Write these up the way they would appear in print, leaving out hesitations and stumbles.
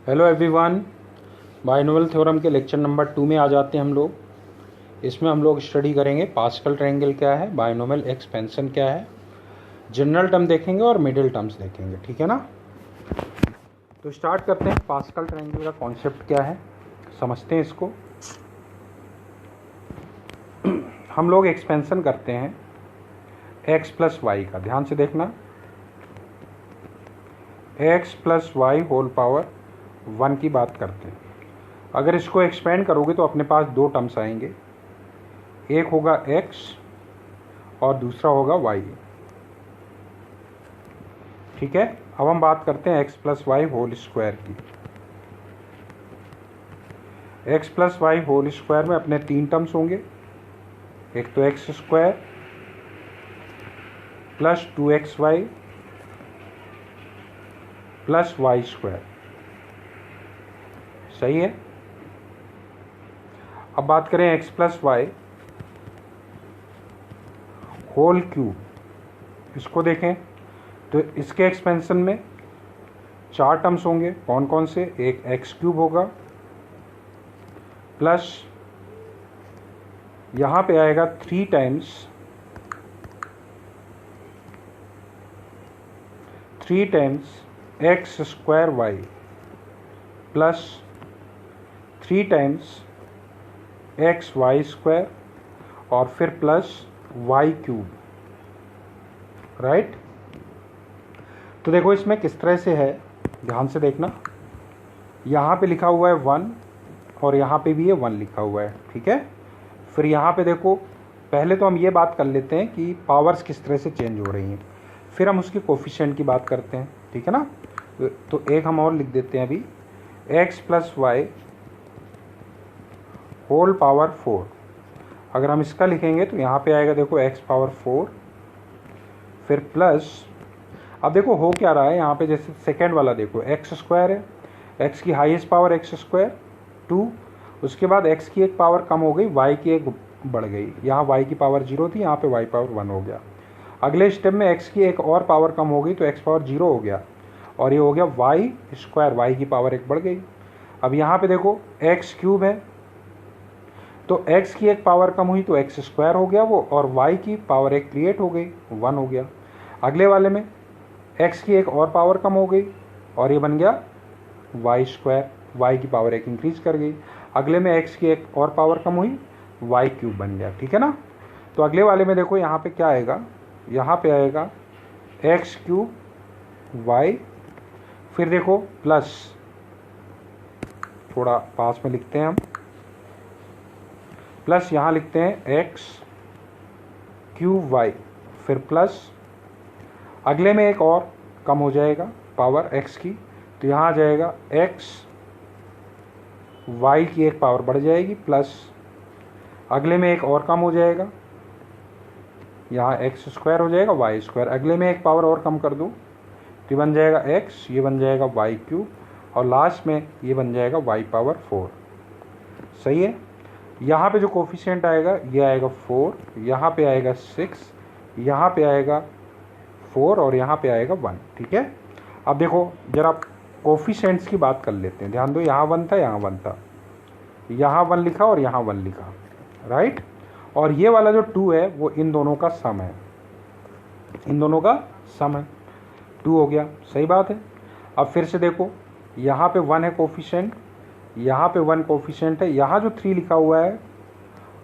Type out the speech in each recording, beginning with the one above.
Hello everyone, binomial theorem के lecture number 2 में आ जाते हैं हम लोग। इसमें हम लोग स्टडी करेंगे पास्कल ट्रायंगल क्या है, बाइनोमियल एक्सपेंशन क्या है, जनरल टर्म देखेंगे और मिडिल टर्म्स देखेंगे। ठीक है ना। तो स्टार्ट करते हैं। पास्कल ट्रायंगल का कॉन्सेप्ट क्या है समझते हैं इसको। हम लोग एक्सपेंशन करते हैं x प्लस वाई का, ध्यान से देखना, x plus Y whole power 1 की बात करते हैं। अगर इसको एक्सपेंड करोगे तो अपने पास दो टर्म्स आएंगे, एक होगा x और दूसरा होगा y। ठीक है। अब हम बात करते हैं x plus Y whole square की। x plus Y whole square में अपने तीन टर्म्स होंगे, एक तो x square plus 2xy plus y square. सही है। अब बात करें x plus Y whole cube, इसको देखें तो इसके एक्सपेंशन में चार टर्म्स होंगे। कौन कौन से? एक एक्स क्यूब होगा प्लस यहाँ पे आएगा 3 times x square y plus 3 times x y square और फिर प्लस वाई क्यूब। राइट। तो देखो इसमें किस तरह से है, ध्यान से देखना। यहाँ पे लिखा हुआ है 1 और यहाँ पे भी ये 1 लिखा हुआ है। ठीक है। फिर यहाँ पे देखो, पहले तो हम ये बात कर लेते हैं कि पावर्स किस तरह से चेंज हो रही हैं, फिर हम उसके कोफिशिएंट की बात करते हैं। ठीक है ना। तो एक हम और लिख देते हैं अभी, x plus Y whole power 4। अगर हम इसका लिखेंगे तो यहाँ पे आएगा देखो x पावर 4, फिर प्लस, अब देखो हो क्या रहा है यहाँ पे, जैसे सेकेंड वाला देखो एक्स स्क्वायर है, x की हाईएस्ट पावर एक्स स्क्वायर 2, उसके बाद x की एक पावर कम हो गई, y की एक बढ़ गई। यहाँ y की पावर 0 थी, यहाँ पे y पावर 1 हो गया। अगले स्टेप में x की एक और पावर कम हो गई तो x पावर 0 हो गया और ये हो गया y स्क्वायर, y की पावर एक बढ़ गई। अब यहाँ पे देखो x क्यूब है तो x की एक पावर कम हुई तो x स्क्वायर हो गया वो, और y की पावर एक क्रिएट हो गई, 1 हो गया। अगले वाले में x की एक और पावर कम हो गई और ये बन गया y स्क्वायर, y की पावर एक इंक्रीज कर गई। अगले में x की एक और पावर कम हुई, y क्यूब बन गया। ठीक है ना। तो अगले वाले में देखो यहाँ पे क्या आएगा, यहाँ पे आएगा एक्स क्यूब वाई, फिर देखो प्लस, थोड़ा पास में लिखते हैं हम, प्लस यहाँ लिखते हैं एक्स क्यूब वाई, फिर प्लस, अगले में एक और कम हो जाएगा पावर एक्स की तो यहाँ आ जाएगा एक्स वाई की एक पावर बढ़ जाएगी, प्लस अगले में एक और कम हो जाएगा, यहाँ एक्स स्क्वायर हो जाएगा वाई स्क्वायर, अगले में एक पावर और कम कर दूँ तो ये बन जाएगा एक्स, ये बन जाएगा वाई क्यूब और लास्ट में ये बन जाएगा वाई पावर 4। सही है। यहाँ पे जो कोफिशिएंट आएगा ये आएगा 4, यहाँ पे आएगा 6, यहाँ पे आएगा 4 और यहाँ पे आएगा 1। ठीक है। अब देखो जरा कोफिशिएंट्स की बात कर लेते हैं। ध्यान दो, यहाँ 1 था, यहाँ 1 था, यहाँ 1 लिखा और यहाँ 1 लिखा। राइट। और ये वाला जो 2 है वो इन दोनों का सम है, इन दोनों का सम है, 2 हो गया। सही बात है। अब फिर से देखो, यहाँ पे 1 है कोफिशिएंट, यहाँ पे 1 कोफिशिएंट है, यहाँ जो 3 लिखा हुआ है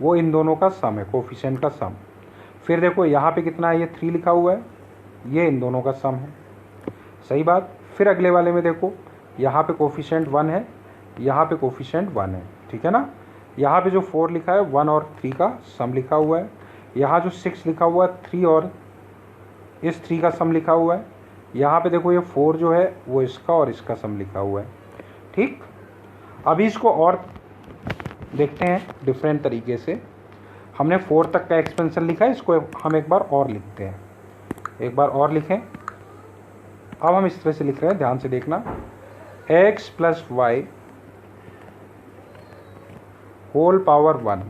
वो इन दोनों का सम है, कोफिशिएंट का सम। फिर देखो यहाँ पे कितना है, ये 3 लिखा हुआ है, ये इन दोनों का सम है। सही बात। फिर अगले वाले में देखो, यहाँ पे कोफिशिएंट 1 है, यहाँ पे कोफिशिएंट 1 है। ठीक है ना। यहाँ पे जो 4 लिखा है 1 और 3 का सम लिखा हुआ है, यहाँ जो 6 लिखा हुआ है 3 और इस 3 का सम लिखा हुआ है, यहाँ पे देखो ये 4 जो है वो इसका और इसका सम लिखा हुआ है। ठीक। अभी इसको और देखते हैं डिफरेंट तरीके से। हमने 4 तक का एक्सपेंशन लिखा है, इसको हम एक बार और लिखते हैं, एक बार और लिखें। अब हम इस तरह से लिख रहे हैं, ध्यान से देखना, x plus Y whole power 1।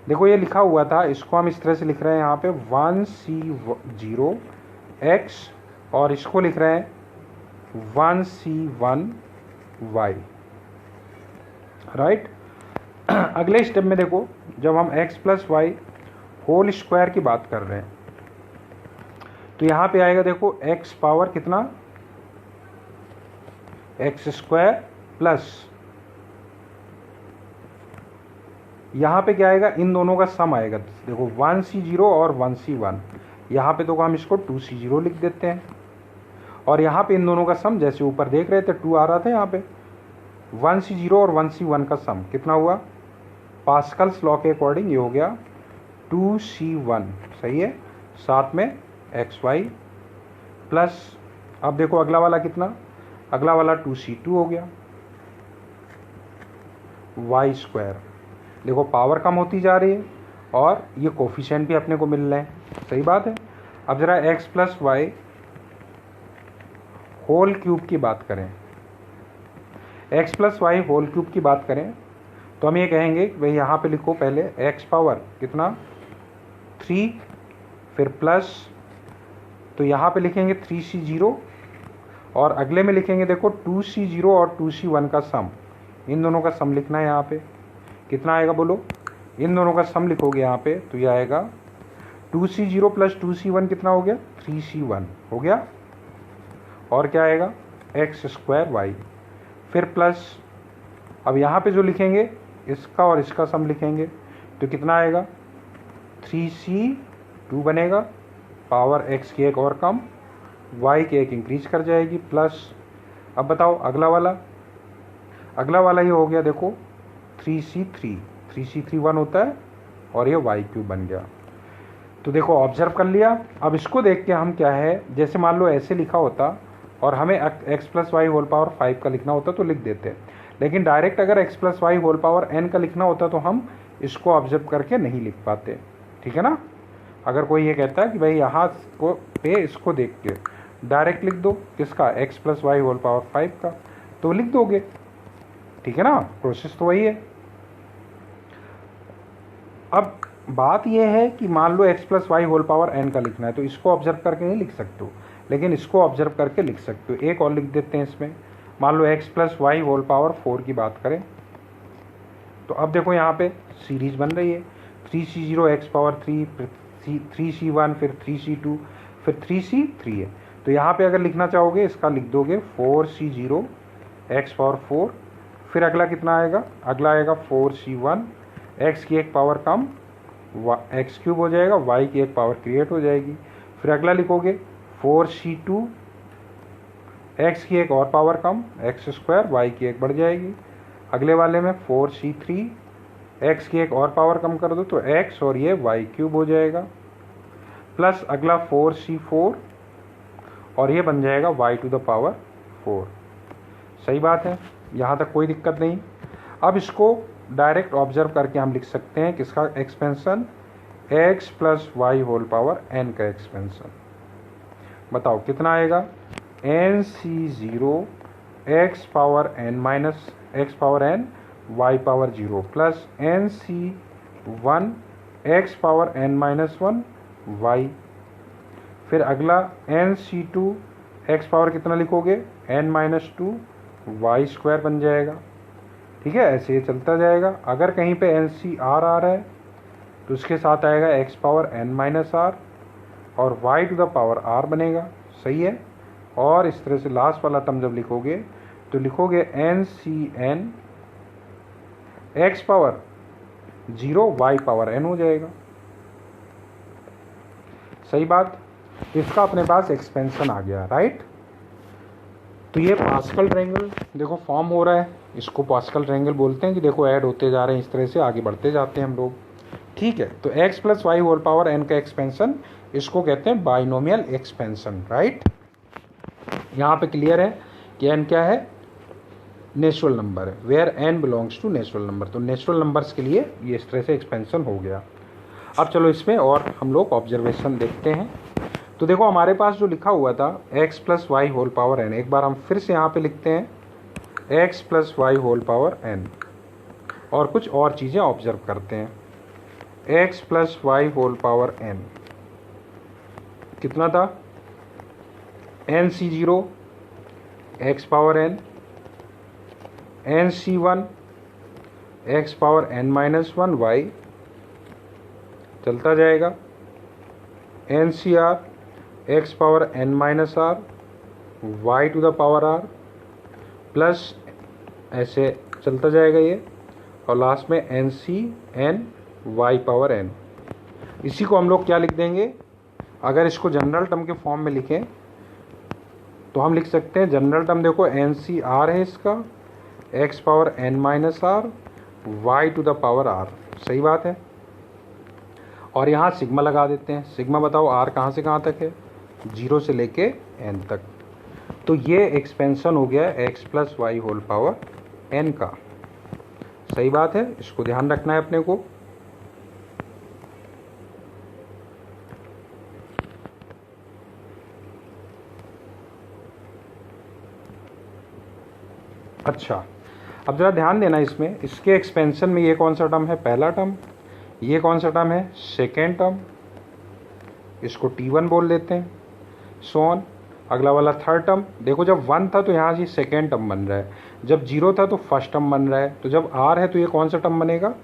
देखो ये लिखा हुआ था, इसको हम इस तरह से लिख रहे हैं यहाँ पे 1c0 x और इसको लिख रहे हैं 1c1 y, राइट। अगले स्टेप में देखो, जब हम x plus Y whole square की बात कर रहे हैं तो यहाँ पे आएगा देखो x पावर कितना, एक्स स्क्वायर प्लस यहाँ पे क्या आएगा, इन दोनों का सम आएगा। देखो 1c0 और 1c1, यहाँ पे तो हम इसको 2c0 लिख देते हैं, और यहाँ पे इन दोनों का सम जैसे ऊपर देख रहे थे 2 आ रहा था, यहाँ पे 1c0 और 1c1 का सम कितना हुआ, पास्कल्स लॉ के अकॉर्डिंग ये हो गया 2c1, सही है। साथ में xy प्लस, अब देखो अगला वाला कितना, अगला वाला 2c2 हो गया, y स्क्वायर। देखो पावर कम होती जा रही है और ये कोफिशिएंट भी अपने को मिल रहे हैं, सही बात है। अब जरा x plus Y whole cube की बात करें, x plus Y whole cube की बात करें तो हम ये कहेंगे कि भाई यहाँ पे लिखो पहले x पावर कितना 3, फिर प्लस, तो यहाँ पे लिखेंगे 3c0 और अगले में लिखेंगे देखो 2c0 और 2c1 का सम, इन दोनों का सम लिखना है। यहाँ पे कितना आएगा बोलो, इन दोनों का सम लिखोगे यहाँ पे तो ये आएगा 2c0 प्लस 2c1 कितना हो गया, 3c1 हो गया, और क्या आएगा एक्स स्क्वायर वाई, फिर प्लस, अब यहाँ पे जो लिखेंगे इसका और इसका सम लिखेंगे तो कितना आएगा 3c2 बनेगा, पावर x की एक और कम, y की एक इंक्रीज कर जाएगी, प्लस अब बताओ अगला वाला ये हो गया देखो 3c3 1 होता है और ये y क्यूब बन गया। तो देखो ऑब्जर्व कर लिया। अब इसको देख के हम क्या है, जैसे मान लो ऐसे लिखा होता और हमें x plus Y whole power 5 का लिखना होता तो लिख देते, लेकिन डायरेक्ट अगर x plus Y whole power n का लिखना होता तो हम इसको ऑब्जर्व करके नहीं लिख पाते, ठीक है ना। अगर कोई ये कहता है कि भाई यहाँ को पे इसको देख के डायरेक्ट लिख दो किसका, x plus Y whole power 5 का, तो लिख दोगे, ठीक है ना, प्रोसेस तो वही है। अब बात यह है कि मान लो x plus Y whole power n का लिखना है तो इसको ऑब्जर्व करके नहीं लिख सकते हो, लेकिन इसको ऑब्जर्व करके लिख सकते हो। एक और लिख देते हैं इसमें, मान लो x plus Y whole power 4 की बात करें तो अब देखो यहाँ पे सीरीज बन रही है 3c0 x पावर 3, फिर 3c1, फिर 3c2, फिर 3c3 है। तो यहाँ पे अगर लिखना चाहोगे इसका लिख दोगे 4c0 x पावर 4, फिर अगला कितना आएगा, अगला आएगा 4c1, x की एक पावर कम एक्स क्यूब हो जाएगा, y की एक पावर क्रिएट हो जाएगी, फिर अगला लिखोगे 4c2, x की एक और पावर कम एक्स स्क्वायर, y की एक बढ़ जाएगी, अगले वाले में 4c3, x की एक और पावर कम कर दो तो x और ये y क्यूब हो जाएगा, प्लस अगला 4c4 और ये बन जाएगा y टू द पावर 4। सही बात है, यहाँ तक कोई दिक्कत नहीं। अब इसको डायरेक्ट ऑब्जर्व करके हम लिख सकते हैं किसका expansion, x plus Y whole power n का एक्सपेंशन। बताओ कितना आएगा, nc0 x power n minus x power n y power 0 plus nc1 x power n minus 1 y, फिर अगला nc2 x पावर कितना लिखोगे n माइनस 2 y स्क्वायर बन जाएगा, ठीक है। ऐसे ये चलता जाएगा। अगर कहीं पे NCR आ रहा है तो उसके साथ आएगा x power n minus r और y to the power r बनेगा, सही है। और इस तरह से लास्ट वाला टर्म जब लिखोगे तो लिखोगे NCn x power 0 y power n हो जाएगा, सही बात। इसका अपने पास एक्सपेंशन आ गया, राइट। तो ये पास्कल ट्रायंगल देखो फॉर्म हो रहा है, इसको पास्कल ट्रायंगल बोलते हैं कि देखो ऐड होते जा रहे हैं, इस तरह से आगे बढ़ते जाते हैं हम लोग, ठीक है। तो x plus Y whole power n का एक्सपेंशन, इसको कहते हैं बाइनोमियल एक्सपेंशन, राइट। यहाँ पे क्लियर है कि n क्या है, नेचुरल नंबर है, where n belongs to natural number. तो नेचुरल नंबर्स के लिए ये इस तरह से एक्सपेंशन हो गया। अब चलो इसमें और हम लोग ऑब्जर्वेशन देखते हैं। तो देखो हमारे पास जो लिखा हुआ था x plus Y whole power n, एक बार हम फिर से यहाँ पे लिखते हैं x plus Y whole power n, और कुछ और चीज़ें ऑब्जर्व करते हैं। x plus Y whole power n कितना था, nc0 x power n NC1 x power n-1 y चलता जाएगा, NCr x power n-r y to the power r plus ऐसे चलता जाएगा ये, और लास्ट में NCn y पावर n। इसी को हम लोग क्या लिख देंगे, अगर इसको जनरल टर्म के फॉर्म में लिखें तो हम लिख सकते हैं, जनरल टर्म देखो NCr है इसका, x power n-r y to the power r, सही बात है। और यहाँ सिग्मा लगा देते हैं। सिग्मा बताओ r कहाँ से कहाँ तक है, 0 से लेके n तक। तो ये एक्सपेंशन हो गया x plus Y whole power n का, सही बात है, इसको ध्यान रखना है अपने को। अच्छा, अब ज़रा ध्यान देना इसमें, इसके एक्सपेंशन में ये कौन सा टर्म है, पहला टर्म, ये कौन सा टर्म है, सेकेंड टर्म, इसको T1 बोल देते हैं, सोन। अगला वाला थर्ड टर्म, देखो जब 1 था तो यहाँ से सेकेंड टर्म बन रहा है, जब 0 था तो फर्स्ट टर्म बन रहा है, तो जब r है तो ये कौन सा टर्म बनेगा,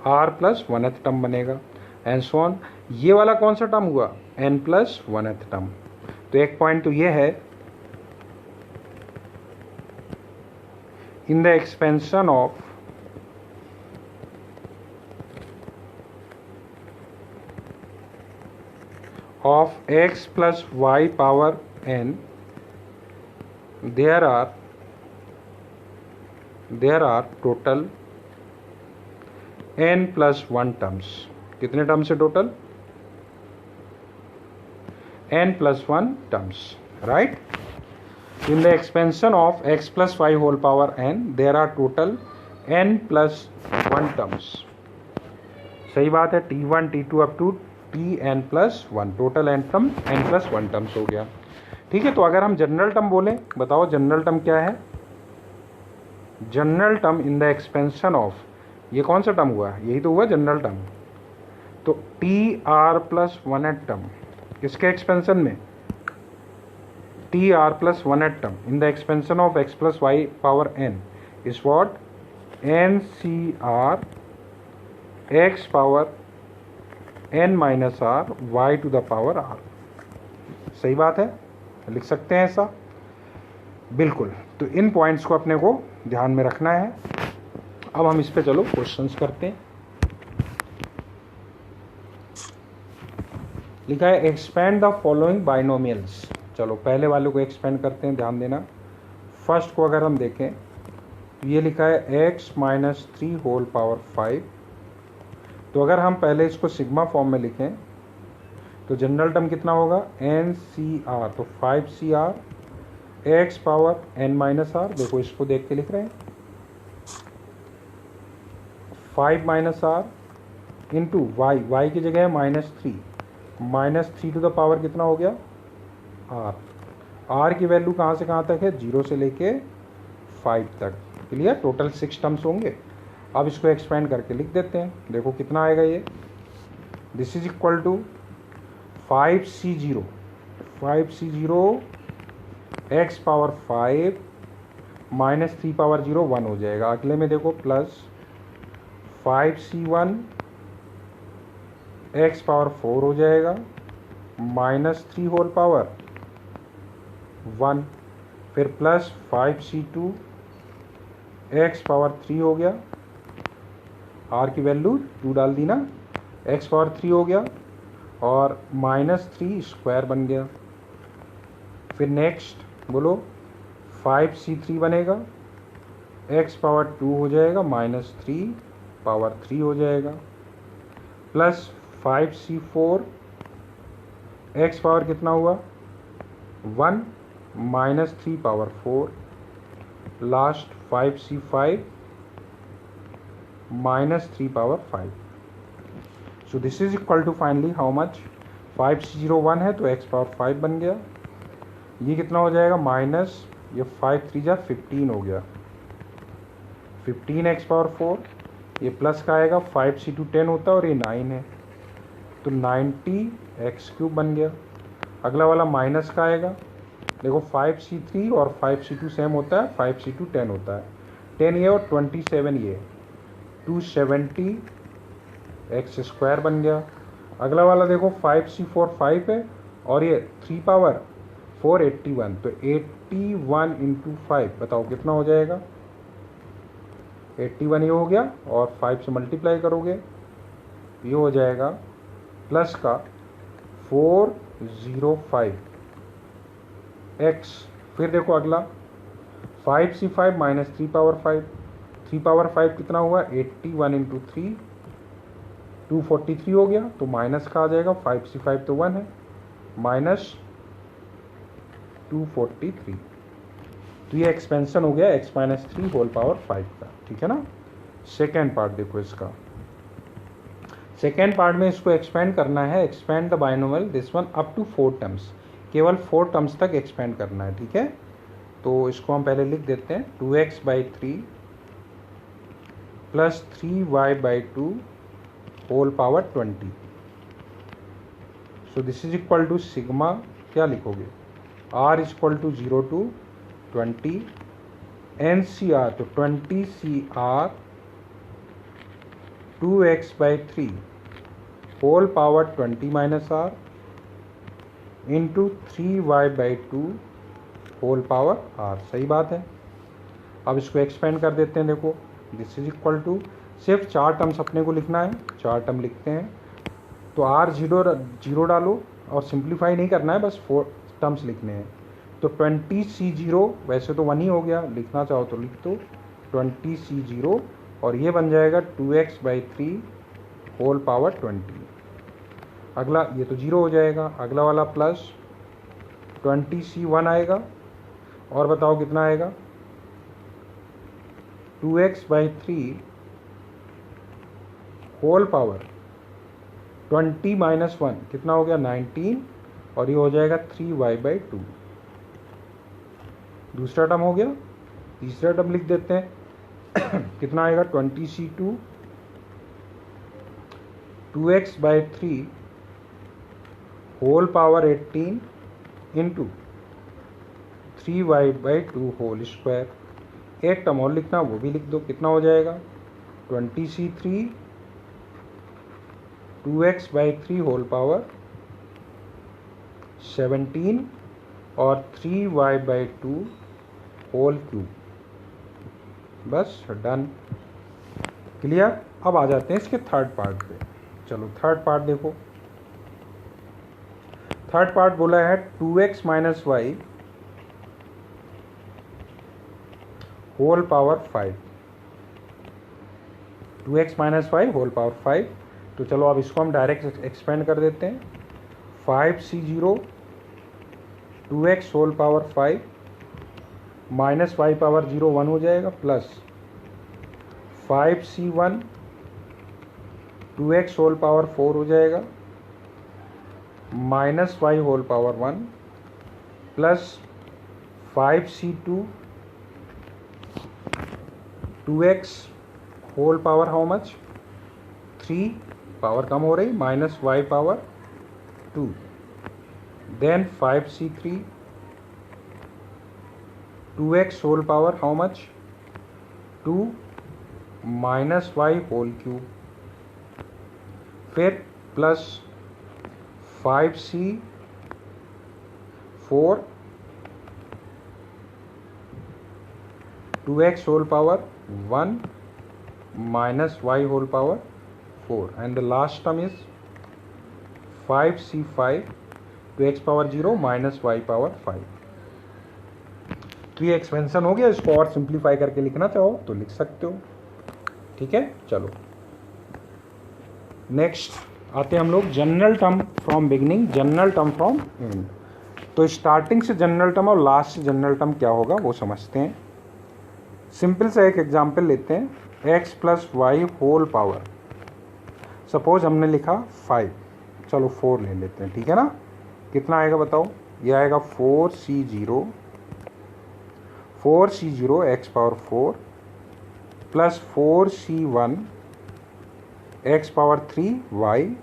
r प्लस 1th टर्म बनेगा, एंड सोन। ये वाला कौन सा टर्म हुआ, n प्लस 1th टर्म। तो एक पॉइंट तो ये है, in the expansion of x plus y power n, there are total n plus 1 terms। कितने टर्म्स है total, n plus 1 terms, right? In the expansion of x plus y whole power n, there are total n plus 1 terms। सही बात है, T1 T2 up to Tn plus 1, total n term n plus 1 terms हो गया। ठीक है, तो अगर हम जनरल टर्म बोलें, बताओ जनरल टर्म क्या है, general term in the expansion of, ये कौन सा टर्म हुआ, यही तो हुआ जनरल टर्म। तो Tr प्लस 1th टर्म किसके एक्सपेंशन में, Tr plus 1th term in the expansion of x plus y power n is what, NCr x power n-r y to the power r। सही बात है, लिख सकते हैं ऐसा, बिल्कुल। तो इन पॉइंट्स को अपने को ध्यान में रखना है। अब हम इस पे चलो क्वेश्चंस करते हैं। लिखा है एक्सपेंड द फॉलोइंग बाइनोमियल्स। चलो पहले वाले को एक्सपेंड करते हैं, ध्यान देना। फर्स्ट को अगर हम देखें तो ये लिखा है x माइनस 3 होल पावर 5। तो अगर हम पहले इसको सिग्मा फॉर्म में लिखें तो जनरल टर्म कितना होगा, NCr, तो 5Cr x पावर n-r। देखो इसको देख के लिख रहे हैं, 5 माइनस r इंटू y की जगह है -3 टू द पावर कितना हो गया, r की वैल्यू कहाँ से कहाँ तक है, 0 से लेके 5 तक। क्लियर, टोटल 6 टर्म्स होंगे। अब इसको एक्सपेंड करके लिख देते हैं, देखो कितना आएगा ये, this is equal to 5C0 x power 5 minus 3 power 0 1 हो जाएगा। अगले में देखो प्लस 5C1 x पावर 4 हो जाएगा माइनस 3 होल पावर 1, फिर प्लस 5C2 x पावर 3 हो गया, r की वैल्यू 2 डाल दी ना, x पावर 3 हो गया और -3 स्क्वायर बन गया। फिर नेक्स्ट बोलो 5C3 बनेगा, x पावर 2 हो जाएगा -3 पावर 3 हो जाएगा, प्लस 5C4 x पावर कितना हुआ 1 -3 power 4, last 5C5 -3 power 5। So this is equal to finally how much, 5C0 1 है तो x पावर 5 बन गया, ये कितना हो जाएगा माइनस, ये 5 3 जा 15 हो गया, 15 x पावर 4, ये प्लस का आएगा, 5C2 10 होता है और ये 9 है तो 90 x³ बन गया। अगला वाला माइनस का आएगा, देखो 5C3 और 5C2 सेम होता है, 5C2 10 होता है 10 ये और 27 ये, 270 एक्स स्क्वायर बन गया। अगला वाला देखो 5c4 5 है और ये 3 पावर 481, तो 81 इंटू 5 बताओ कितना हो जाएगा। 81 ये हो गया और 5 से मल्टीप्लाई करोगे ये हो जाएगा प्लस का 405 एक्स। फिर देखो अगला 5c5 माइनस 3 पावर 5, 3 पावर 5 कितना हुआ 81 इंटू 3 243 हो गया, तो माइनस का आ जाएगा 5c5 तो 1 है माइनस 243, तो ये एक्सपेंशन हो गया x माइनस 3 होल पावर 5 का, ठीक है ना। सेकेंड पार्ट देखो इसका, सेकेंड पार्ट में इसको एक्सपेंड करना है, expand the binomial this one up to 4 terms, केवल 4 टर्म्स तक एक्सपेंड करना है, ठीक है। तो इसको हम पहले लिख देते हैं 2x/3 plus 3y/2 whole power 20, so this is equal to sigma, क्या लिखोगे r is equal to 0 to 20 NCR, तो 20CR 2x/3 whole power 20 minus r into 3y/2 whole power r, सही बात है। अब इसको एक्सपेंड कर देते हैं, देखो दिस इज इक्वल टू, सिर्फ 4 टर्म्स अपने को लिखना है, 4 टर्म लिखते हैं, तो r 0 डालो और सिंप्लीफाई नहीं करना है, बस 4 टर्म्स लिखने हैं। तो 20c0 वैसे तो 1 ही हो गया, लिखना चाहो तो लिख दो 20c0 और ये बन जाएगा 2x/3 होल पावर 20। अगला ये तो 0 हो जाएगा, अगला वाला प्लस 20c1 आएगा और बताओ कितना आएगा 2x/3 होल पावर 20 माइनस 1 कितना हो गया 19 और ये हो जाएगा 3y/2। दूसरा टर्म हो गया, तीसरा टर्म लिख देते हैं कितना आएगा 20c2 2x/3 whole power 18 into 3y/2 whole square. एक टर्म और लिखना, वो भी लिख दो, कितना हो जाएगा 20c3 2x/3 होल पावर 17 और 3y/2 होल क्यूब, बस डन, क्लियर। अब आ जाते हैं इसके थर्ड पार्ट पे। चलो थर्ड पार्ट देखो, थर्ड पार्ट बोला है 2x minus Y whole power 5, 2x minus Y whole power 5। तो चलो अब इसको हम डायरेक्ट एक्सपेंड कर देते हैं, 5c0 2x whole power 5 minus Y power 0 1 हो जाएगा, plus 5c1 2x whole power 4 हो जाएगा minus Y whole power 1 plus 5c2 2x whole power how much 3, power कम हो रही, minus Y power 2, then 5c3 2x whole power how much 2 minus Y whole cube, फिर plus 5c4 2x whole power 1 minus y whole power 4 and the last term is 5c5 2x power 0 minus y power 5। तो ये expansion हो गया, इसको और simplify करके लिखना चाहो तो लिख सकते हो, ठीक है। चलो नेक्स्ट आते हैं हम लोग general term from beginning, general term from end. तो स्टार्टिंग से जनरल टर्म और लास्ट से जनरल टर्म क्या होगा वो समझते हैं। सिंपल सा एक एग्जांपल लेते हैं, x plus Y whole power, suppose हमने लिखा 5, चलो 4 ले लेते हैं, ठीक है ना। कितना आएगा बताओ, ये आएगा 4c0 x power 4 plus 4c1 x power 3 y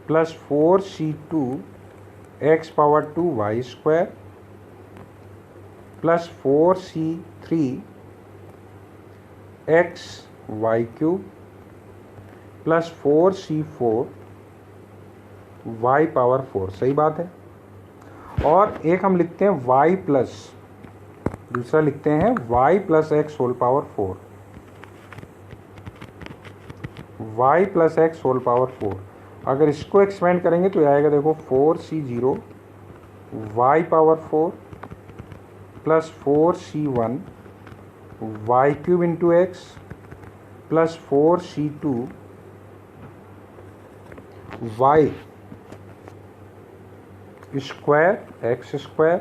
plus 4c2 x power 2 y square plus 4c3 x y cube plus 4c4 y power 4, सही बात है। और एक हम लिखते हैं वाई प्लस, दूसरा लिखते हैं y plus x whole power 4, y plus x whole power 4। अगर इसको एक्सपेंड करेंगे तो आएगा देखो 4c0 y power 4 plus 4c1 y cube into x plus 4c2 y square x square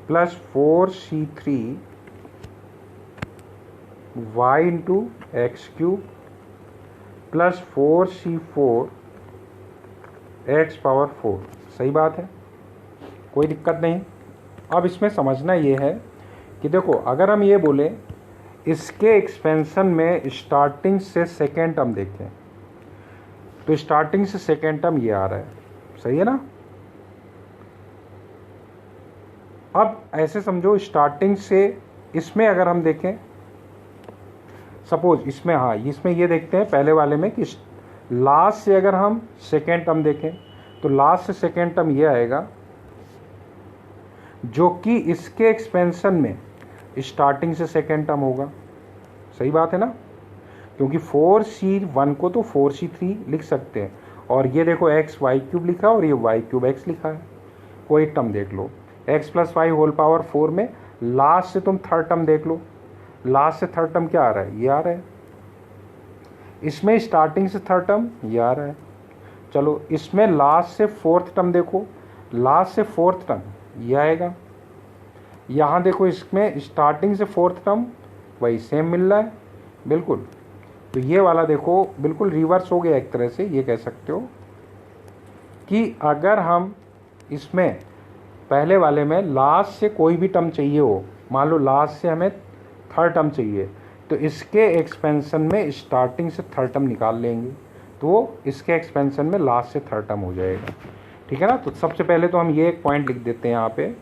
plus 4c3 y into x cube plus 4c4 x power 4, सही बात है, कोई दिक्कत नहीं। अब इसमें समझना ये है कि देखो अगर हम ये बोले इसके एक्सपेंशन में स्टार्टिंग से सेकेंड टर्म देखें तो स्टार्टिंग से सेकेंड टर्म ये आ रहा है, सही है ना। अब ऐसे समझो स्टार्टिंग से इसमें अगर हम देखें सपोज इसमें, हाँ इसमें ये देखते हैं पहले वाले में कि लास्ट से अगर हम सेकेंड टर्म देखें तो लास्ट से सेकेंड टर्म ये आएगा जो कि इसके एक्सपेंशन में स्टार्टिंग से सेकेंड टर्म होगा, सही बात है ना, क्योंकि 4c1 को तो 4c3 लिख सकते हैं और ये देखो एक्स वाई क्यूब लिखा है और ये वाई क्यूब एक्स लिखा है। कोई टर्म देख लो X plus Y whole power 4 में लास्ट से तुम थर्ड टर्म देख लो, लास्ट से थर्ड टर्म क्या आ रहा है, ये आ रहा है। इसमें स्टार्टिंग से थर्ड टर्म ये आ रहा है। चलो इसमें लास्ट से फोर्थ टर्म देखो, लास्ट से फोर्थ टर्म ये आएगा। यहाँ देखो इसमें स्टार्टिंग से फोर्थ टर्म वही सेम मिल रहा है बिल्कुल। तो ये वाला देखो बिल्कुल रिवर्स हो गया एक तरह से, ये कह सकते हो कि अगर हम इसमें पहले वाले में लास्ट से कोई भी टर्म चाहिए हो, मान लो लास्ट से हमें थर्ड टर्म चाहिए तो इसके एक्सपेंशन में स्टार्टिंग से थर्ड टर्म निकाल लेंगे तो इसके एक्सपेंशन में लास्ट से थर्ड टर्म हो जाएगा, ठीक है ना। तो सबसे पहले तो हम ये एक पॉइंट लिख देते हैं यहाँ पे,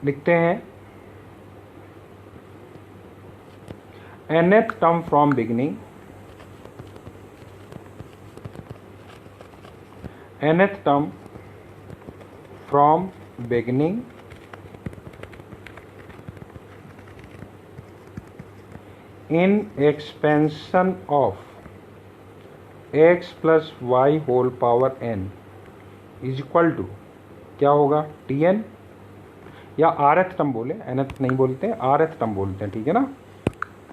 लिखते हैं nth term from beginning, nth term from beginning in expansion of x plus y whole power n is equal to क्या होगा tn, या rth टर्म बोले, nth नहीं बोलते हैं, rth टर्म बोलते हैं, ठीक है ना।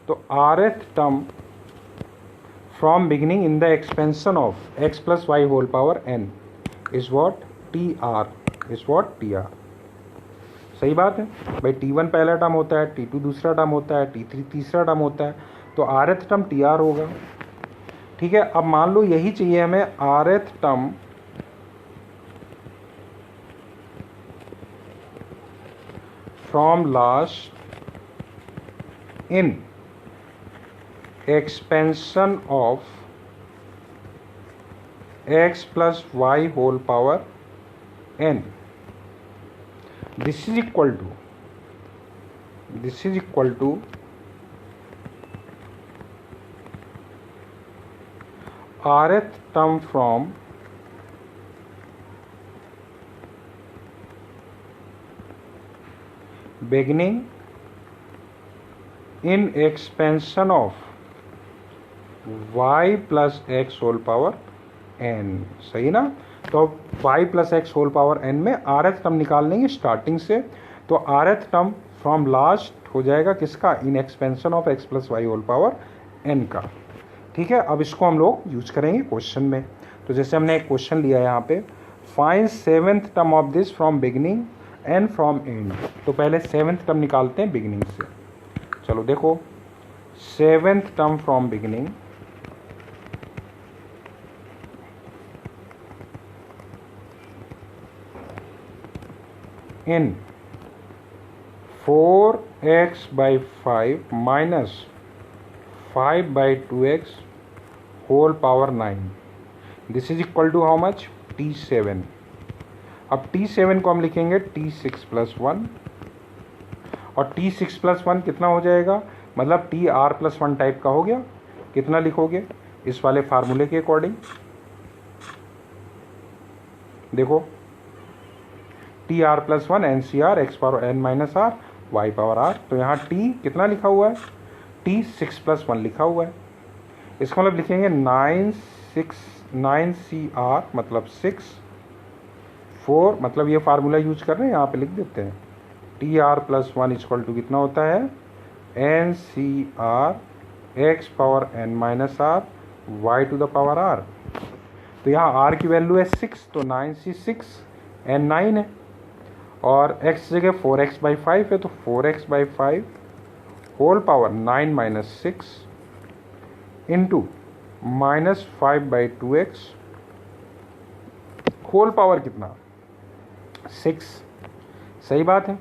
तो rth term from beginning in the expansion of x plus y whole power n is what tr, is what tr, सही बात है भाई। t1 पहला टर्म होता है, t2 दूसरा टर्म होता है, t3 तीसरा टर्म होता है, तो rth टर्म tr होगा, ठीक है। अब मान लो यही चाहिए हमें rth term from last in expansion of x plus y whole power n, this is equal to rth term from beginning in expansion of y plus x whole power n, सही ना। तो y plus x whole power n में rth term निकाल लेंगे starting से, तो rth term from last हो जाएगा किसका, in expansion of x plus Y whole power n का, ठीक है। अब इसको हम लोग यूज करेंगे क्वेश्चन में। तो जैसे हमने एक क्वेश्चन लिया है यहाँ पे, find seventh term of this from beginning and from end. तो पहले सेवेंथ टर्म निकालते हैं बिगिनिंग से। चलो देखो seventh term from beginning, in 4x by 5 minus 5 by 2x whole power 9, this is equal to how much, t7। अब T7 को हम लिखेंगे T6+1, और T6+1 कितना हो जाएगा, मतलब TR+1 टाइप का हो गया। कितना लिखोगे इस वाले फार्मूले के अकॉर्डिंग, देखो TR+1 NCR x⁻n-r y⁻r, तो यहाँ T कितना लिखा हुआ है, T6+1 लिखा हुआ है। इसका मतलब लिखेंगे 9CR मतलब 6, 4 मतलब ये फार्मूला यूज कर रहे हैं, यहाँ पे लिख देते हैं TR+1 इक्वल टू कितना होता है NCR x⁻n-r y⁻r। तो यहाँ r की वैल्यू है 6, तो 9C6 n 9 है, और x जगह 4x/5 है, तो 4x/5 whole power 9 - 6 into -5/2x whole power कितना 6। सही बात है।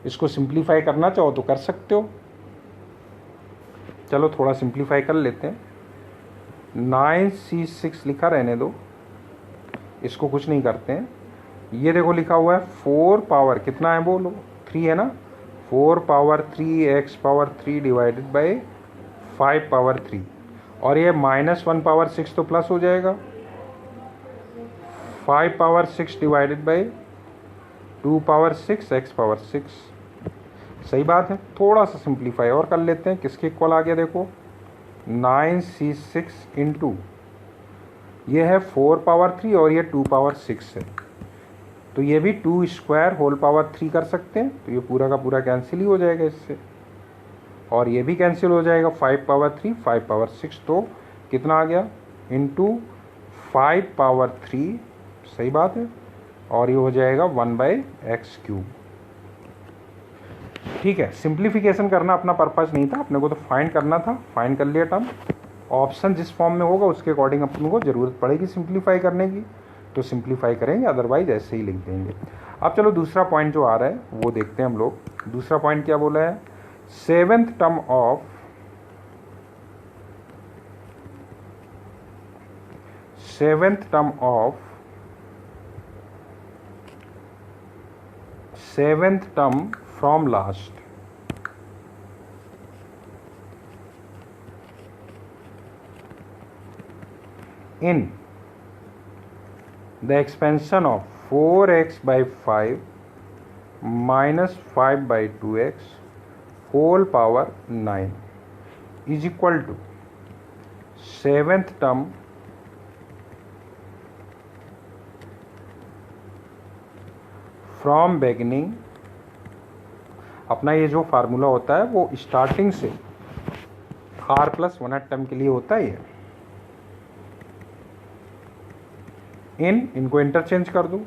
इसको सिंप्लीफाई करना चाहो तो कर सकते हो। चलो थोड़ा सिंप्लीफाई कर लेते हैं। 9C6 लिखा रहने दो, इसको कुछ नहीं करते हैं। ये देखो लिखा हुआ है 4 पावर कितना है बोलो, 3 है ना, 4 power 3 x⁻3 divided by 5 power 3, और ये -1 पावर 6 तो प्लस हो जाएगा, 5 power 6 divided by 2 power 6 x⁻6। सही बात है। थोड़ा सा सिंप्लीफाई और कर लेते हैं। किसके इक्वल आ गया देखो, 9C6 इंटू ये है 4 पावर 3 और ये 2 पावर 6 है, तो ये भी 2 स्क्वायर होल पावर 3 कर सकते हैं, तो ये पूरा का पूरा कैंसिल ही हो जाएगा इससे, और ये भी कैंसिल हो जाएगा। 5 पावर 3 5 पावर 6, तो कितना आ गया इंटू 5 पावर 3। सही बात है, और ये हो जाएगा 1/x³। ठीक है, सिंप्लीफिकेशन करना अपना पर्पस नहीं था, अपने को तो फाइंड करना था, फाइंड कर लिया टर्म। ऑप्शन जिस फॉर्म में होगा उसके अकॉर्डिंग अपन को ज़रूरत पड़ेगी सिंप्लीफाई करने की, तो सिंप्लीफाई करेंगे, अदरवाइज ऐसे ही लिख देंगे। अब चलो दूसरा पॉइंट जो आ रहा है वो देखते हैं हम लोग। दूसरा पॉइंट क्या बोला है, seventh term of seventh term from last. In the expansion of 4x/5 minus 5/2x whole power 9 is equal to seventh term from beginning। अपना ये जो फार्मूला होता है वो स्टार्टिंग से r+1 टर्म के लिए होता है। इनको इंटरचेंज कर दूँ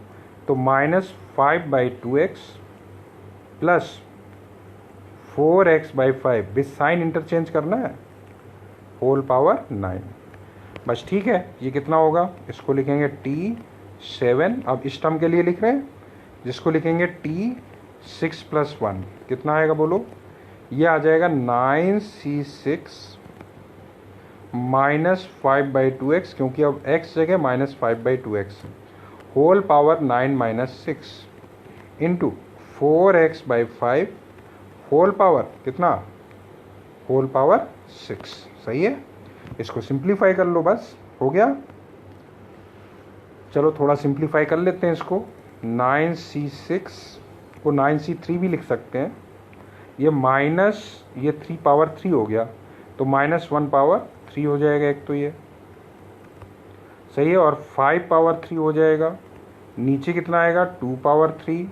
तो -5/2x plus 4x/5 with sign interchange करना है, होल पावर 9। बस ठीक है। ये कितना होगा, इसको लिखेंगे T7। अब इस टर्म के लिए लिख रहे हैं जिसको लिखेंगे T6+1। कितना आएगा बोलो, ये आ जाएगा 9C6 -5/2x, क्योंकि अब x जगह -5/2x whole power 9 - 6 into 4x/5 whole power कितना, होल पावर 6। सही है, इसको सिंप्लीफाई कर लो, बस हो गया। चलो थोड़ा सिंप्लीफाई कर लेते हैं इसको। 9C6 को 9C3 भी लिख सकते हैं। ये माइनस ये 3 पावर 3 हो गया, तो -1 पावर 3 हो जाएगा एक, तो ये सही है। और 5 पावर 3 हो जाएगा, नीचे कितना आएगा 2 पावर 3,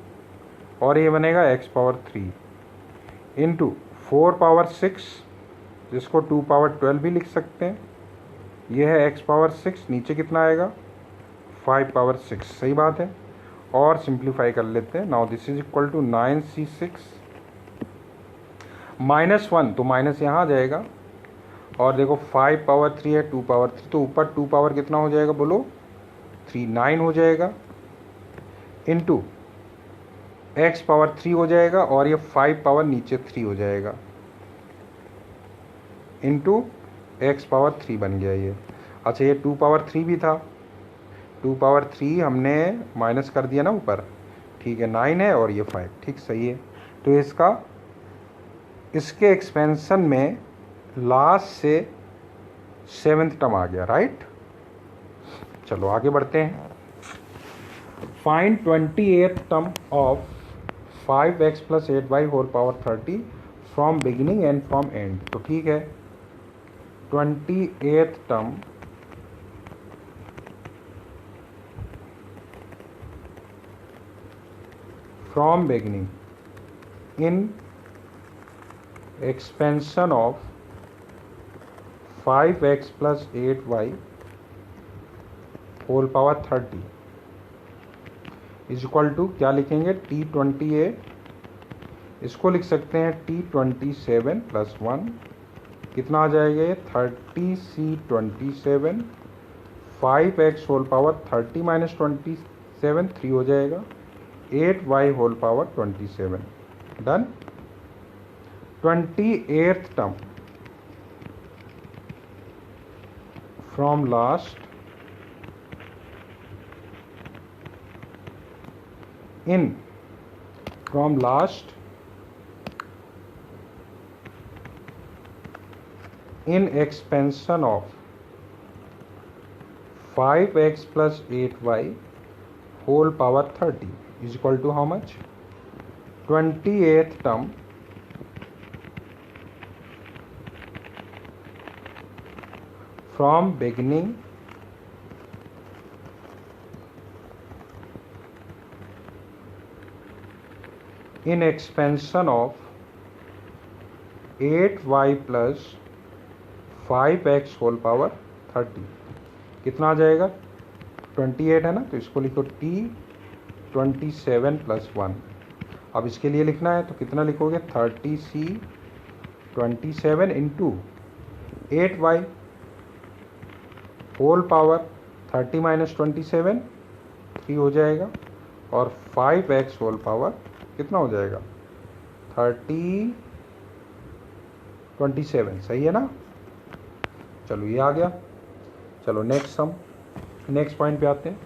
और ये बनेगा x पावर 3 इंटू 4 पावर 6, जिसको 2 पावर 12 भी लिख सकते हैं। ये है x पावर 6, नीचे कितना आएगा 5 पावर 6। सही बात है, और सिंप्लीफाई कर लेते हैं। Now this is equal to 9C6 -1, तो माइनस यहाँ आ जाएगा, और देखो 5 पावर 3 है, 2 पावर 3, तो ऊपर 2 पावर कितना हो जाएगा बोलो 3, 9 हो जाएगा, इंटू x पावर 3 हो जाएगा, और ये 5 पावर नीचे 3 हो जाएगा, इंटू x पावर 3 बन गया ये। अच्छा, ये 2 पावर 3 भी था, 2 पावर 3 हमने माइनस कर दिया ना ऊपर, ठीक है 9 है और ये 5, ठीक सही है। तो इसके एक्सपेंशन में लास्ट से 7th टर्म आ गया, राइट। चलो आगे बढ़ते हैं। Find 28th term of 5x + 8y whole power 30 from beginning and from end. तो ठीक है, 28th term from beginning in expansion of 5x + 8y whole power 30 is equal to क्या लिखेंगे, T28, इसको लिख सकते हैं T27 + 1, कितना आ जाएगा ये 30C27, 5x होल पावर 30 - 27 3 हो जाएगा, 8y whole power 27, done. 28th term from last in expansion of 5x + 8y whole power 30 is equal to how much, 28th term from beginning in expansion of 8y + 5x whole power 30, कितना आ जाएगा 28 है ना, तो इसको लिखो T27 + 1। अब इसके लिए लिखना है तो कितना लिखोगे 30C27 into 8y whole power 30 - 27 3 हो जाएगा, और 5x होल पावर कितना हो जाएगा 27, सही है ना। चलो ये आ गया। चलो नेक्स्ट पॉइंट पे आते हैं,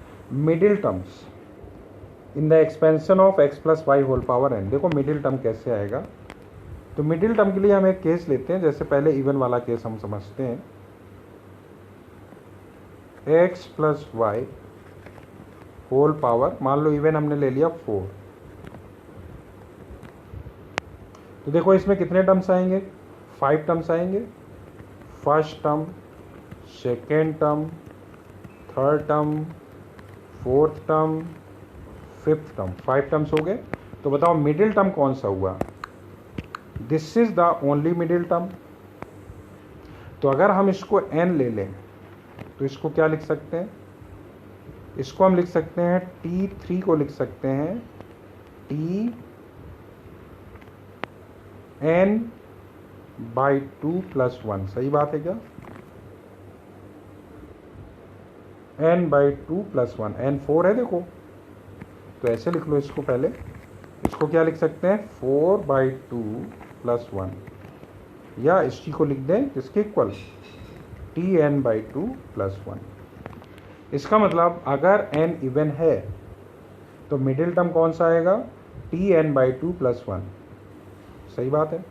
middle terms in the expansion of x + y whole power n। देखो मिडिल टर्म कैसे आएगा, तो मिडिल टर्म के लिए हम एक केस लेते हैं, जैसे पहले इवन वाला केस हम समझते हैं, x + y होल पावर, मान लो इवन हमने ले लिया 4, तो देखो इसमें कितने टर्म्स आएंगे, 5 टर्म्स आएंगे, first term, second term, third term, fourth term, fifth term, 5 terms हो गए। तो बताओ मिडिल टर्म कौन सा हुआ, this is the only middle term. तो अगर हम इसको n ले लें तो इसको क्या लिख सकते हैं, इसको हम लिख सकते हैं T3 को लिख सकते हैं Tn/2 + 1, सही बात है क्या, n/2 + 1, n 4 है देखो, तो ऐसे लिख लो इसको, पहले इसको क्या लिख सकते हैं 4/2 + 1, या इस चीज को लिख दें इसके इक्वल Tn/2 + 1। इसका मतलब अगर n इवन है तो मिडिल टर्म कौन सा आएगा Tn/2 + 1, सही बात है।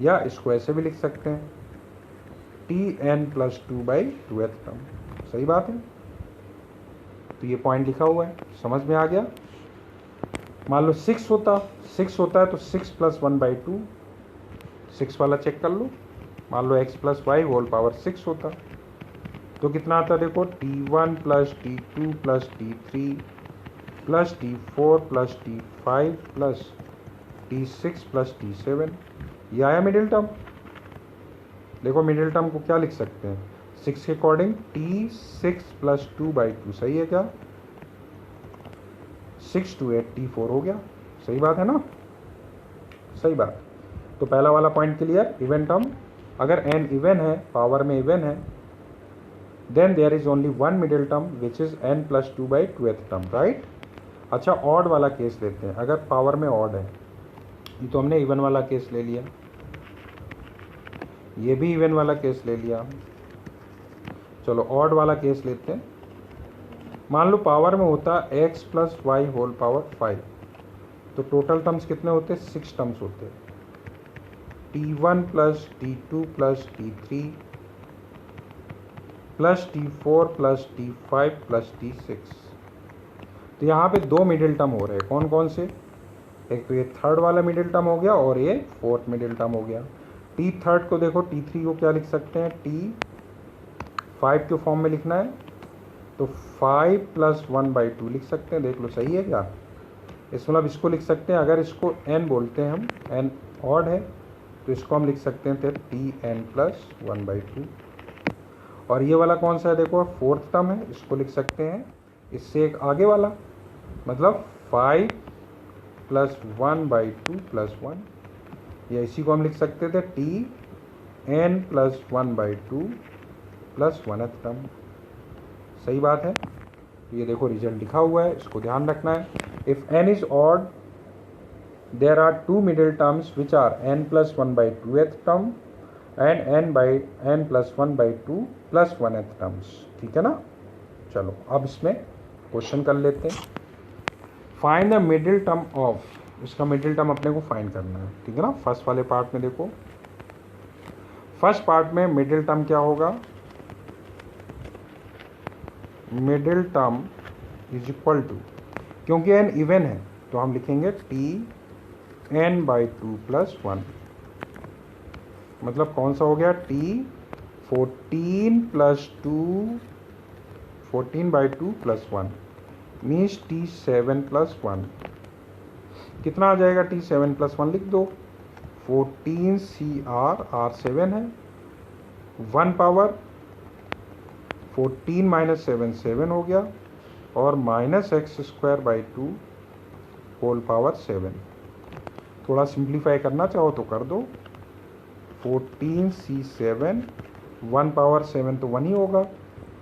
या इसको ऐसे भी लिख सकते हैं Tn + 2/2th टर्म, सही बात है। तो ये पॉइंट लिखा हुआ है, समझ में आ गया। मान लो 6 होता है तो 6 + 1/2, 6 वाला चेक कर लो। मान लो x + y होल पावर 6 होता तो कितना आता, देखो T1 + T2 + T3 + T4 + T5 + T6 + T7, ये आया मिडिल टर्म। देखो मिडिल टर्म को क्या लिख सकते हैं 6 के अकॉर्डिंग T6 + 2/2, सही है क्या, 6 to 8 T4 हो गया, सही बात है ना, सही बात। तो पहला वाला पॉइंट क्लियर, इवन टर्म अगर n इवन है, पावर में इवन है, then there is only one middle term which is n + 2/2th term, right. अच्छा ऑड वाला केस लेते हैं, अगर पावर में ऑड है, तो हमने इवन वाला केस ले लिया, ये भी इवन वाला केस ले लिया। चलो ऑड वाला केस लेते हैं, मान लो पावर में होता x plus Y whole power 5, तो टोटल टर्म्स कितने होते? 6 टर्म्स होते। t1 plus t2 plus t3 plus t4 plus t5 plus t6। तो यहाँ पे 2 मिडिल टर्म हो रहे हैं। कौन कौन से? एक तो ये थर्ड वाला मिडिल टर्म हो गया और ये फोर्थ मिडिल टर्म हो गया। टी थर्ड को देखो, t3 को क्या लिख सकते हैं? t5 के फॉर्म में लिखना है तो 5 प्लस 1/2 लिख सकते हैं। देख लो सही है क्या? इस मतलब इसको लिख सकते हैं, अगर इसको n बोलते हैं हम, n ऑड है, तो इसको हम लिख सकते हैं tn प्लस 1/2। और ये वाला कौन सा है? देखो फोर्थ टर्म है, इसको लिख सकते हैं इससे एक आगे वाला, मतलब 5 प्लस 1/2 प्लस 1। या इसी को हम लिख सकते थे tn plus 1/2 plus 1th term. सही बात है। ये देखो रिजल्ट लिखा हुआ है, इसको ध्यान रखना है। If n is odd there are 2 middle terms which are n plus 1/2th term and n plus 1/2 plus 1th terms. ठीक है ना? चलो अब इसमें क्वेश्चन कर लेते हैं। Find the middle term of, इसका मिडिल टर्म अपने को फाइंड करना है। ठीक है ना? फर्स्ट वाले पार्ट में देखो, फर्स्ट पार्ट में मिडिल टर्म क्या होगा? Middle term is equal to, क्योंकि n इवन है तो हम लिखेंगे tn/2 प्लस 1। मतलब कौन सा हो गया? t14 plus 2, 14/2 plus 1 means t7 plus 1। कितना आ जाएगा? t7 प्लस 1 लिख दो, 14 r7 है, 1 पावर 14 माइनस 7 7 हो गया, और माइनस x²/2 होल पावर 7। थोड़ा सिंप्लीफाई करना चाहो तो कर दो, 14c7, 1 पावर 7 तो 1 ही होगा,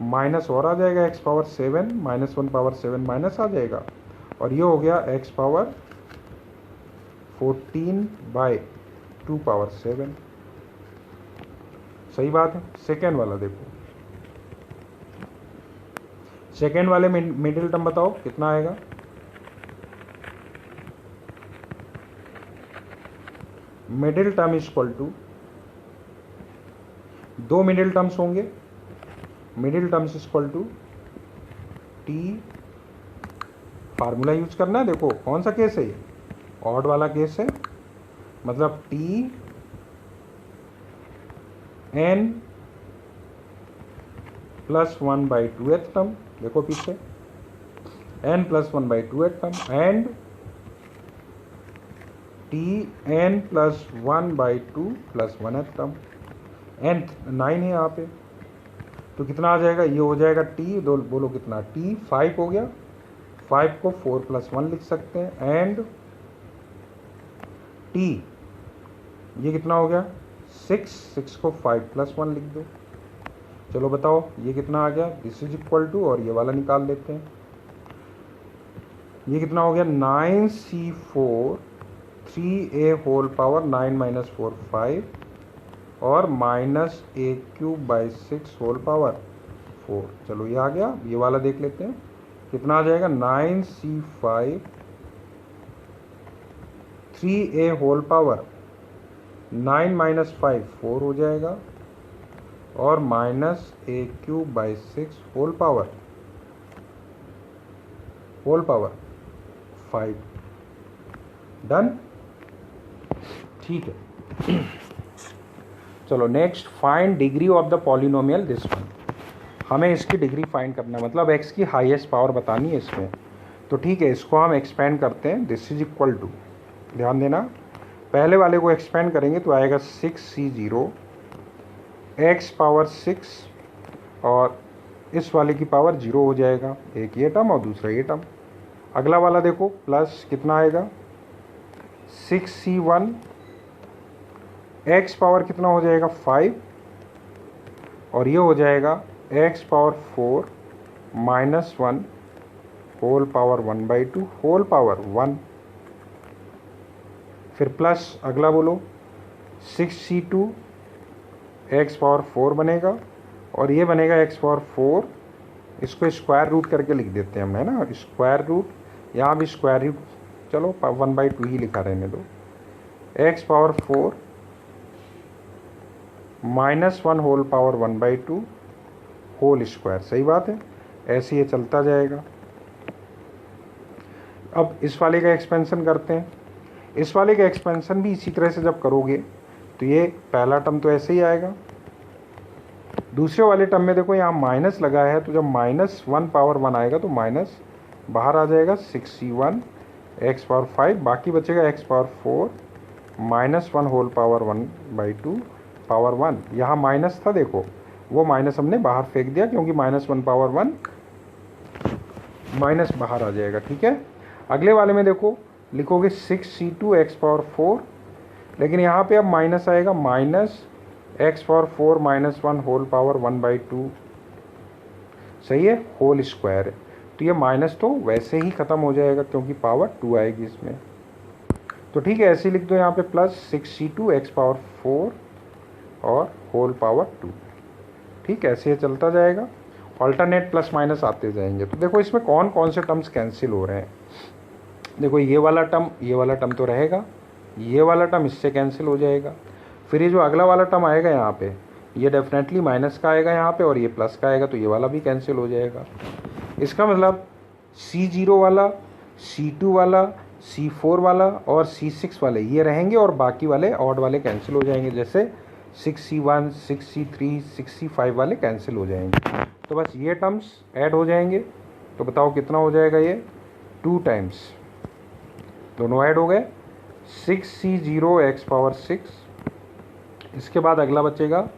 माइनस और आ जाएगा x power 7, minus 1 power 7 minus आ जाएगा, और ये हो गया x पावर 14/2 पावर 7। सही बात है। सेकेंड वाला देखो, सेकेंड वाले में मिडिल टर्म बताओ कितना आएगा? Middle term is equal to, 2 middle terms होंगे, middle terms is equal to t, formula use करना है। देखो कौन सा केस है ये? ऑड वाला केस है, मतलब tn प्लस 1/2th टर्म, देखो पीछे n plus 1/2th term, and tn plus 1/2 plus 1th term. n 9 है यहाँ पे, तो कितना आ जाएगा? ये हो जाएगा t, दो बोलो कितना? t 5 हो गया, 5 को 4 प्लस 1 लिख सकते हैं, एंड t ये कितना हो गया? 6 को 5 प्लस 1 लिख दो। चलो बताओ ये कितना आ गया? दिस इज इक्वल टू, और ये वाला निकाल लेते हैं, ये कितना हो गया? 9c4 3a whole power 9 minus 4 5, और माइनस a³ होल पावर 4। चलो ये आ गया। ये वाला देख लेते हैं कितना आ जाएगा? 9c5 3a whole power 9 minus 5 4 हो जाएगा, और minus a³ whole power 5। Done? ठीक है। चलो next, find degree of the polynomial this one. हमें इसकी डिग्री फाइंड करना है, मतलब x की हाईएस्ट पावर बतानी है इसमें। तो ठीक है, इसको हम एक्सपेंड करते हैं। दिस इज इक्वल टू, ध्यान देना, पहले वाले को एक्सपेंड करेंगे तो आएगा 6c0 x पावर 6, और इस वाले की पावर 0 हो जाएगा, एक ये टर्म और दूसरा ये टर्म। अगला वाला देखो, प्लस कितना आएगा? 6c1 x पावर कितना हो जाएगा? 5, और ये हो जाएगा x power 4 minus 1 whole power 1/2 whole power 1। फिर प्लस अगला बोलो, 6c2 x पावर 4 बनेगा, और ये बनेगा x पावर 4 इसको स्क्वायर रूट करके लिख देते हैं हम, है ना, स्क्वायर रूट, यहाँ भी स्क्वायर रूट, चलो 1/2 ही लिखा रहने दो, x power 4 -1 whole power 1/2 whole square. सही बात है, ऐसे ये चलता जाएगा। अब इस वाले का एक्सपेंशन करते हैं। इस वाले का एक्सपेंशन भी इसी तरह से जब करोगे तो ये पहला टर्म तो ऐसे ही आएगा। दूसरे वाले टर्म में देखो यहाँ माइनस लगा है, तो जब -1 पावर 1 आएगा तो माइनस बाहर आ जाएगा, 6c1 x पावर 5, बाकी बचेगा x power 4 -1 whole power 1/2 power 1। यहाँ माइनस था, देखो वो माइनस हमने बाहर फेंक दिया, क्योंकि -1 पावर 1 माइनस बाहर आ जाएगा। ठीक है, अगले वाले में देखो लिखोगे 6c2 x पावर 4, लेकिन यहाँ पे अब माइनस आएगा, -x पावर 4 -1 होल पावर 1/2, सही है, होल स्क्वायर है। तो ये माइनस तो वैसे ही ख़त्म हो जाएगा क्योंकि पावर 2 आएगी इसमें। तो ठीक है, ऐसे ही लिख दो यहाँ पे +6c2 x पावर 4 और होल पावर 2। ठीक है, ऐसे ये चलता जाएगा, ऑल्टरनेट प्लस माइनस आते जाएंगे। तो देखो इसमें कौन कौन से टर्म्स कैंसिल हो रहे हैं। देखो ये वाला टर्म तो रहेगा, ये वाला टर्म इससे कैंसिल हो जाएगा, फिर ये जो अगला वाला टर्म आएगा यहाँ पे ये डेफिनेटली माइनस का आएगा यहाँ पे, और ये प्लस का आएगा, तो ये वाला भी कैंसिल हो जाएगा। इसका मतलब C0 वाला, C2 वाला, C4 वाला और C6 वाले ये रहेंगे, और बाकी वाले ऑड वाले कैंसिल हो जाएंगे, जैसे 6c1 6c3 6c5 वाले कैंसिल हो जाएंगे। तो बस ये टर्म्स ऐड हो जाएंगे। तो बताओ कितना हो जाएगा, ये 2 टाइम्स दोनों ऐड हो गए, 6c0 x पावर 6, इसके बाद अगला बचेगा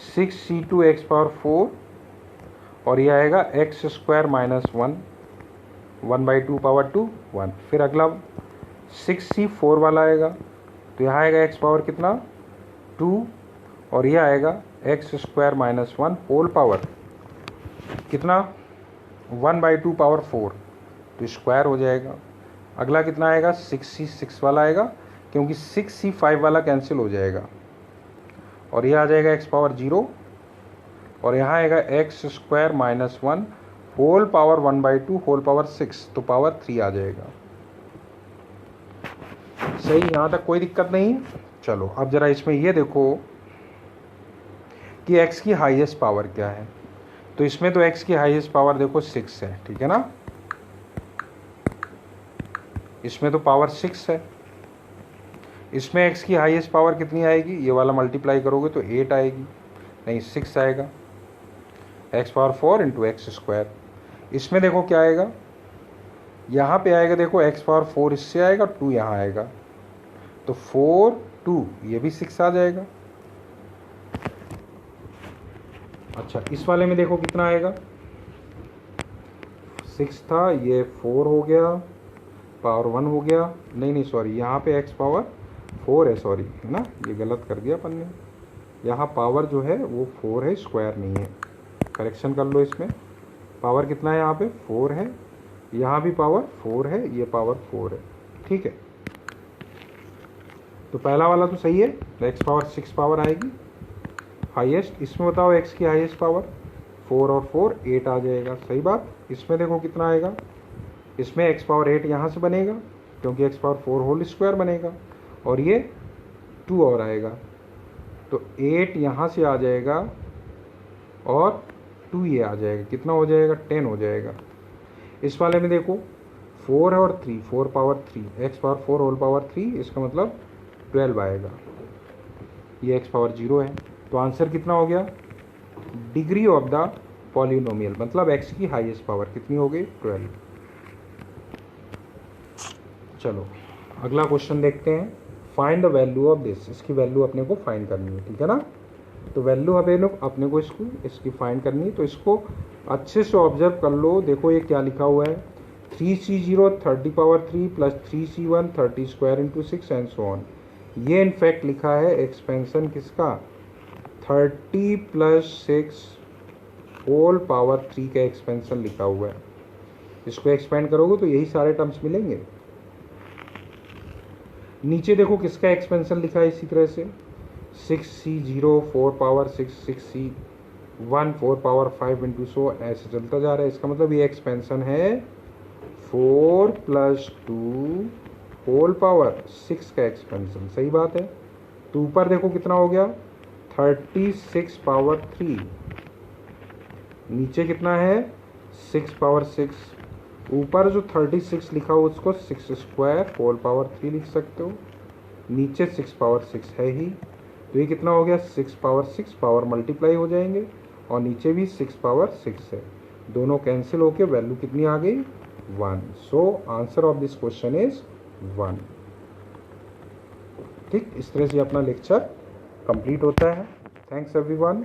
6c2 x पावर 4, और ये आएगा x स्क्वायर -1 1/2 पावर 2 1। फिर अगला 6c4 वाला आएगा, तो यहाँ आएगा x पावर कितना 2, और ये आएगा x स्क्वायर -1 होल पावर कितना 1/2 पावर 4, तो स्क्वायर हो जाएगा। अगला कितना आएगा 6c6 वाला आएगा, क्योंकि 6c5 वाला कैंसिल हो जाएगा, और ये आ जाएगा x पावर 0, और यहाँ आएगा x square -1 whole power 1/2 whole power 6, तो पावर 3 आ जाएगा। सही, यहाँ तक कोई दिक्कत नहीं। चलो अब जरा इसमें ये देखो कि x की हाईएस्ट पावर क्या है। तो इसमें तो x की हाईएस्ट पावर देखो 6 है, ठीक है ना, इसमें तो पावर 6 है। इसमें x की हाईएस्ट पावर कितनी आएगी, ये वाला मल्टीप्लाई करोगे तो 8 आएगी, नहीं 6 आएगा, x power 4 into x square. इसमें देखो क्या आएगा, यहाँ पे आएगा देखो x पावर 4 इससे आएगा, 2 यहाँ आएगा, तो 4 2 ये भी 6 आ जाएगा। अच्छा, इस वाले में देखो कितना आएगा, 6 था, ये 4 हो गया, पावर 1 हो गया, नहीं सॉरी, यहाँ पे x पावर 4 है, सॉरी है ना, ये गलत कर दिया अपन ने, यहाँ पावर जो है वो 4 है, स्क्वायर नहीं है, करेक्शन कर लो। इसमें पावर कितना है, यहाँ पे 4 है, यहाँ भी पावर 4 है, ये पावर 4 है। ठीक है, तो पहला वाला तो सही है, x पावर 6 पावर आएगी हाईएस्ट। इसमें बताओ x की हाईएस्ट पावर 4 और 4 8 आ जाएगा, सही बात। इसमें देखो कितना आएगा, इसमें x पावर 8 यहाँ से बनेगा, क्योंकि x पावर 4 होल स्क्वायर बनेगा, और ये 2 और आएगा, तो 8 यहाँ से आ जाएगा, और 2 ये आ जाएगा, कितना हो जाएगा 10 हो जाएगा। इस वाले में देखो 4 है और 3, 4 power 3, x power 4 whole power 3, इसका मतलब 12 आएगा, ये x पावर 0 है। तो आंसर कितना हो गया, डिग्री ऑफ द पॉलिनोमियल, मतलब x की हाईएस्ट पावर कितनी हो गई 12। चलो अगला क्वेश्चन देखते हैं, find the value of this, इसकी वैल्यू अपने को फाइंड करनी है, ठीक है ना। तो वैल्यू अपने को इसकी फाइंड करनी है, तो इसको अच्छे से ऑब्जर्व कर लो। देखो ये क्या लिखा हुआ है, 3c0 30 power 3 plus 3c1 30 square into 6 and so on. ये इनफैक्ट लिखा है एक्सपेंशन किसका, 30 प्लस 6 होल पावर 3 का एक्सपेंशन लिखा हुआ है। इसको एक्सपेंड करोगे तो यही सारे टर्म्स मिलेंगे। नीचे देखो किसका एक्सपेंशन लिखा है इसी तरह से, 6c0 4 power 6 6c 1 4 power 5 into 100 ऐसे चलता जा रहा है। इसका मतलब ये एक्सपेंशन है 4 + 2 होल पावर 6 का एक्सपेंशन। सही बात है। तो ऊपर देखो कितना हो गया 36 पावर 3, नीचे कितना है 6 पावर 6। ऊपर जो 36 लिखा हो उसको 6 स्क्वायर होल पावर 3 लिख सकते हो, नीचे 6 पावर 6 है ही। तो ये कितना हो गया 6 पावर 6, पावर मल्टीप्लाई हो जाएंगे और नीचे भी 6 पावर 6 है, दोनों कैंसिल होके वैल्यू कितनी आ गई 1। So answer of this question is 1। ठीक, इस तरह से अपना लेक्चर कंप्लीट होता है। Thanks everyone.